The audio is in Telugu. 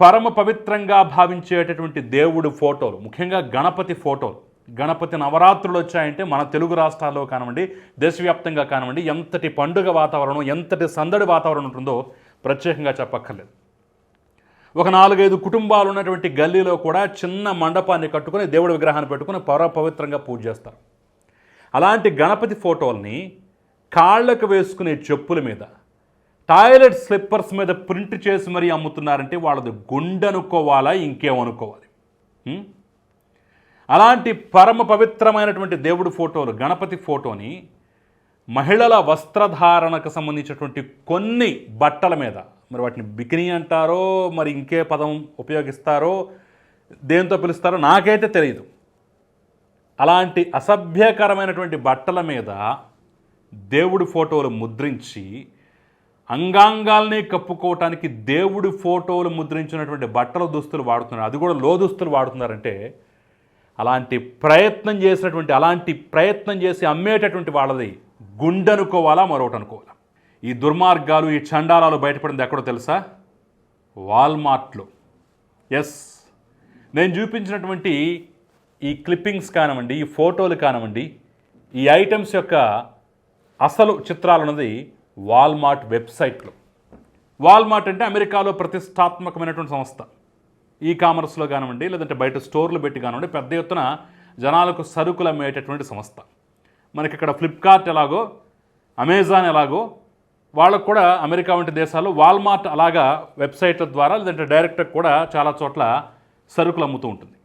పరమ పవిత్రంగా భావించేటటువంటి దేవుడు ఫోటోలు, ముఖ్యంగా గణపతి ఫోటోలు, గణపతి నవరాత్రులు వచ్చాయంటే మన తెలుగు రాష్ట్రాల్లో కానివ్వండి, దేశవ్యాప్తంగా కానివ్వండి, ఎంతటి పండుగ వాతావరణం, ఎంతటి సందడి వాతావరణం ఉంటుందో ప్రత్యేకంగా చెప్పక్కర్లేదు. ఒక 4-5 కుటుంబాలు ఉన్నటువంటి గల్లీలో కూడా చిన్న మండపాన్ని కట్టుకుని దేవుడి విగ్రహాన్ని పెట్టుకుని పవిత్రంగా పూజ చేస్తారు. అలాంటి గణపతి ఫోటోల్ని కాళ్ళకు వేసుకునే చెప్పుల మీద, టాయిలెట్ స్లిప్పర్స్ మీద ప్రింట్ చేసి మరీ అమ్ముతున్నారంటే వాళ్ళది గుండెనుకోవాలా, ఇంకేమనుకోవాలి? అలాంటి పరమ పవిత్రమైనటువంటి దేవుడి ఫోటోలు, గణపతి ఫోటోని మహిళల వస్త్రధారణకు సంబంధించినటువంటి కొన్ని బట్టల మీద, మరి వాటిని బికినీ అంటారో మరి ఇంకే పదం ఉపయోగిస్తారో దేంతో పిలుస్తారో నాకైతే తెలియదు. అలాంటి అసభ్యకరమైనటువంటి బట్టల మీద దేవుడి ఫోటోలు ముద్రించి అంగాంగాల్ని కప్పుకోవటానికి దేవుడి ఫోటోలు ముద్రించినటువంటి బట్టల దుస్తులు వాడుతున్నారు. అది కూడా లో దుస్తులు వాడుతున్నారంటే అలాంటి ప్రయత్నం చేసి అమ్మేటటువంటి వాళ్ళది గుండెనుకోవాలా, మరొకటి అనుకోవాలా? ఈ దుర్మార్గాలు, ఈ చండాలాలు బయటపడింది ఎక్కడో తెలుసా? వాల్మార్ట్లో. ఎస్, నేను చూపించినటువంటి ఈ క్లిప్పింగ్స్ కానివ్వండి, ఈ ఫోటోలు కానివ్వండి, ఈ ఐటమ్స్ యొక్క అసలు చిత్రాలు ఉన్నది వాల్మార్ట్ వెబ్సైట్లో. వాల్మార్ట్ అంటే అమెరికాలో ప్రతిష్టాత్మకమైనటువంటి సంస్థ. ఈ కామర్స్లో కానివ్వండి, లేదంటే బయట స్టోర్లు పెట్టి కానివ్వండి, పెద్ద ఎత్తున జనాలకు సరుకులు అమ్మేటటువంటి సంస్థ. మనకి ఇక్కడ ఫ్లిప్కార్ట్ ఎలాగో, అమెజాన్ ఎలాగో, వాళ్ళకు కూడా అమెరికా వంటి దేశాల్లో వాల్మార్ట్ అలాగా వెబ్సైట్ల ద్వారా లేదంటే డైరెక్ట్గా కూడా చాలా చోట్ల సరుకులు అమ్ముతూ ఉంటుంది.